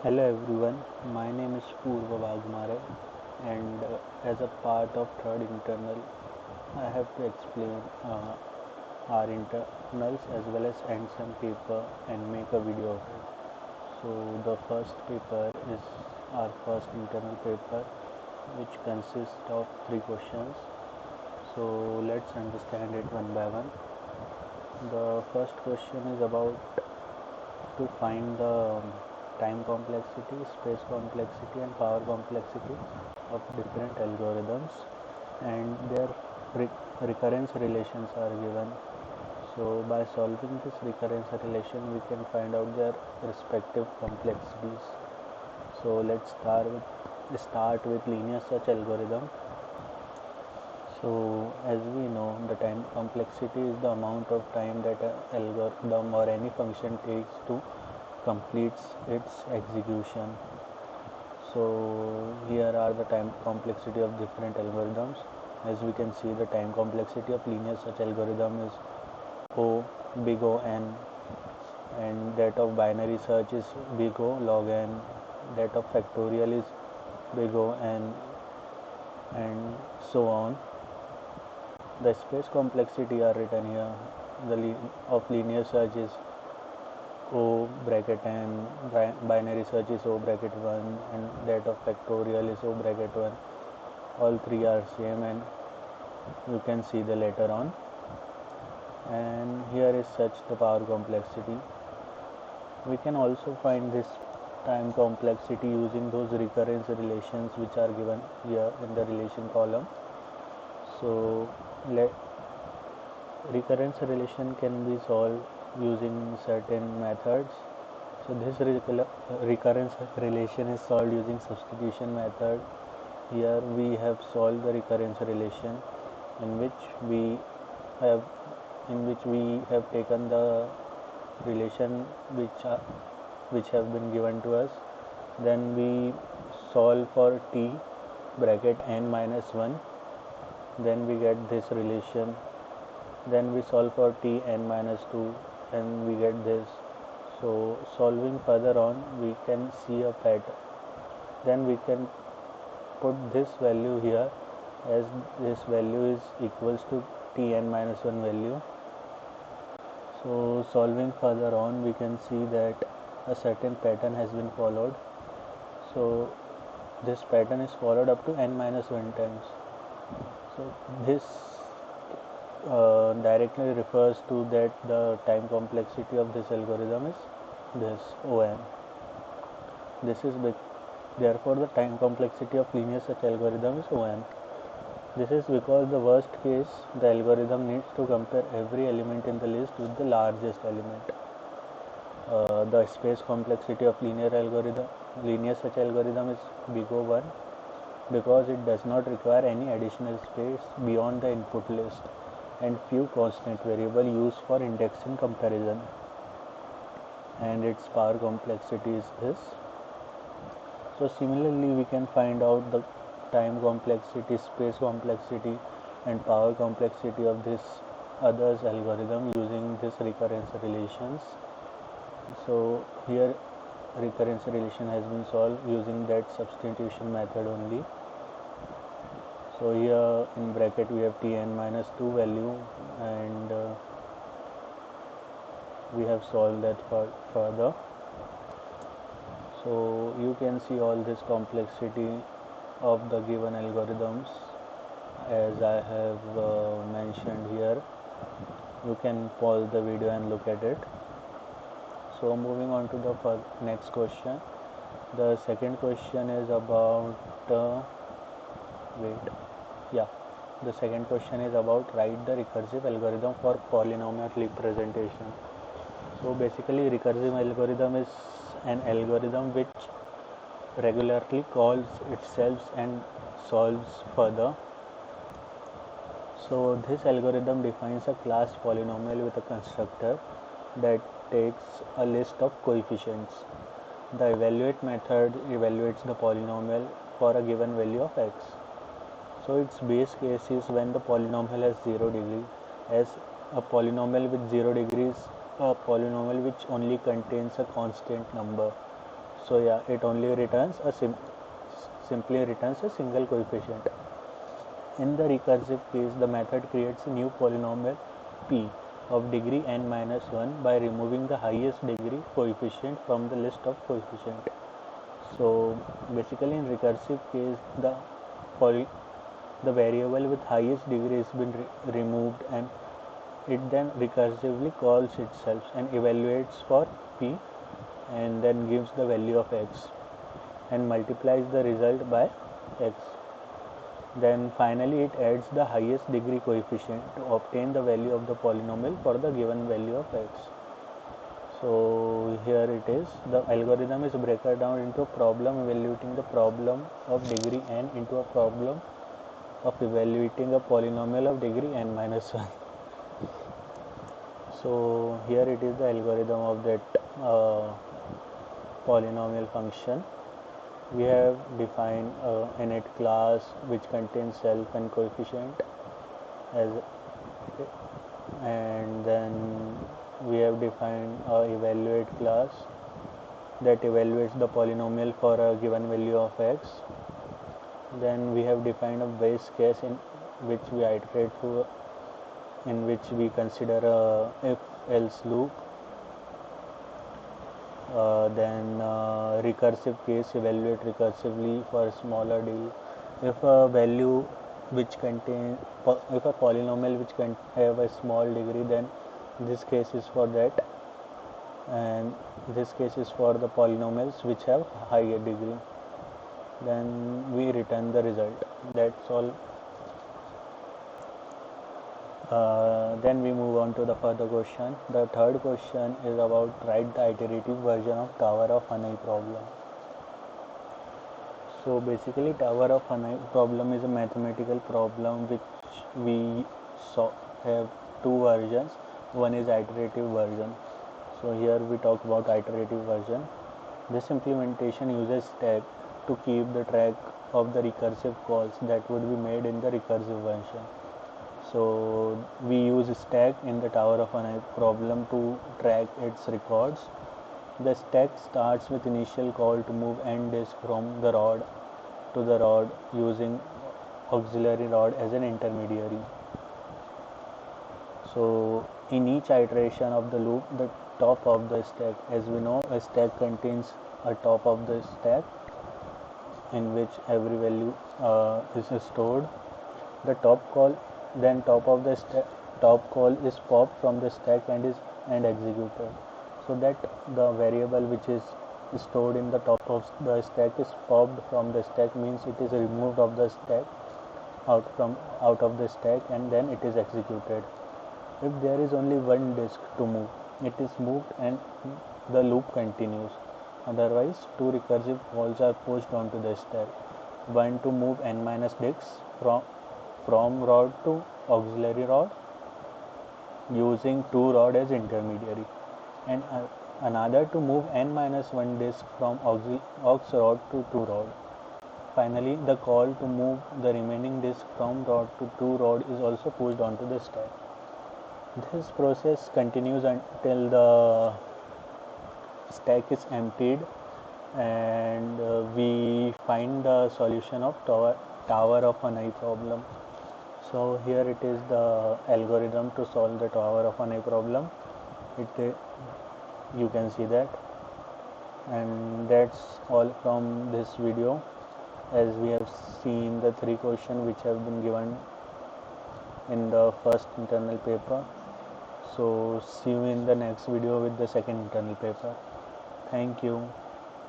Hello everyone, my name is Purva Bhagmare and as a part of third internal I have to explain our internals as well as end some paper and make a video of it. So the first paper is our first internal paper which consists of 3 questions. So let's understand it one by one. The first question is about to find the time complexity, space complexity and power complexity of different algorithms and their recurrence relations are given. So by solving this recurrence relation we can find out their respective complexities. So let's start with linear search algorithm. So as we know, the time complexity is the amount of time that an algorithm or any function takes to completes its execution. So here are the time complexity of different algorithms. As we can see, the time complexity of linear search algorithm is O big O n, and that of binary search is big O log n, that of factorial is big O n, and so on. The space complexity are written here. The of linear search is O bracket n, binary search is O bracket 1, and that of factorial is O bracket 1. All three are same and you can see the later on. And here is such the power complexity. We can also find this time complexity using those recurrence relations which are given here in the relation column. So recurrence relation can be solved using certain methods. So this recurrence relation is solved using substitution method. Here we have solved the recurrence relation in which we have taken the relation which have been given to us. Then we solve for t bracket n minus 1. Then we get this relation. Then we solve for t n minus 2 and we get this. So solving further on we can see a pattern. Then we can put this value here as this value is equals to t n minus 1 value. So solving further on we can see that a certain pattern has been followed. So this pattern is followed up to n minus 1 times. So this directly refers to that the time complexity of this algorithm is this OM. This is big. Therefore, the time complexity of linear search algorithm is OM. This is because the worst case, the algorithm needs to compare every element in the list with the largest element. The space complexity of linear search algorithm is big O1 because it does not require any additional space beyond the input list and few constant variable used for indexing comparison, and its power complexity is this. So similarly we can find out the time complexity, space complexity and power complexity of this others algorithm using this recurrence relations. So here recurrence relation has been solved using that substitution method only. So here in bracket we have tn minus 2 value and we have solved that further. So you can see all this complexity of the given algorithms as I have mentioned here. You can pause the video and look at it. So moving on to the next question. The second question is about the second question is about write the recursive algorithm for polynomial representation. So basically recursive algorithm is an algorithm which regularly calls itself and solves further. So this algorithm defines a class polynomial with a constructor that takes a list of coefficients. The evaluate method evaluates the polynomial for a given value of x. So its base case is when the polynomial has 0 degree, as a polynomial with 0 degrees a polynomial which only contains a constant number. So yeah, it only returns a simply returns a single coefficient. In the recursive case, the method creates a new polynomial p of degree n minus 1 by removing the highest degree coefficient from the list of coefficient. So basically in recursive case, the variable with highest degree has been removed, and it then recursively calls itself and evaluates for p and then gives the value of x and multiplies the result by x. Then finally it adds the highest degree coefficient to obtain the value of the polynomial for the given value of x. So here it is. The algorithm is broken down into a problem evaluating the problem of degree n into a problem of evaluating a polynomial of degree n minus 1. So here it is the algorithm of that polynomial function. We have defined init class which contains self and coefficient as, and then we have defined a evaluate class that evaluates the polynomial for a given value of x. Then we have defined a base case in which we iterate through, in which we consider a if else loop. Then recursive case, evaluate recursively for smaller d. If a value which contain, if a polynomial which can have a small degree, then this case is for that, and this case is for the polynomials which have higher degree. Then we return the result. That's all. Then we move on to the further question. The third question is about write the iterative version of Tower of Hanoi problem. So basically Tower of Hanoi problem is a mathematical problem which we have two versions. One is iterative version. So here we talk about iterative version. This implementation uses stack to keep the track of the recursive calls that would be made in the recursive version. So we use stack in the Tower of Hanoi problem to track its records. The stack starts with initial call to move n disk from the rod to the rod using auxiliary rod as an intermediary. So in each iteration of the loop, the top of the stack, as we know, a stack contains a top of the stack in which every value is stored. The top call, then top of the top call is popped from the stack and executed, so that the variable which is stored in the top of the stack is popped from the stack, means it is removed of the stack, out of the stack, and then it is executed. If there is only one disk to move, it is moved and the loop continues. Otherwise, two recursive calls are pushed onto the stack. One to move n minus disks from rod to auxiliary rod using two rod as intermediary, and another to move n minus 1 disk from aux rod to two rod. Finally, the call to move the remaining disk from rod to two rod is also pushed onto the stack. This process continues until the stack is emptied, and we find the solution of Tower of Hanoi problem. So here it is the algorithm to solve the Tower of Hanoi problem. You can see that, and that's all from this video, as we have seen the three questions which have been given in the first internal paper. So see you in the next video with the second internal paper. Thank you.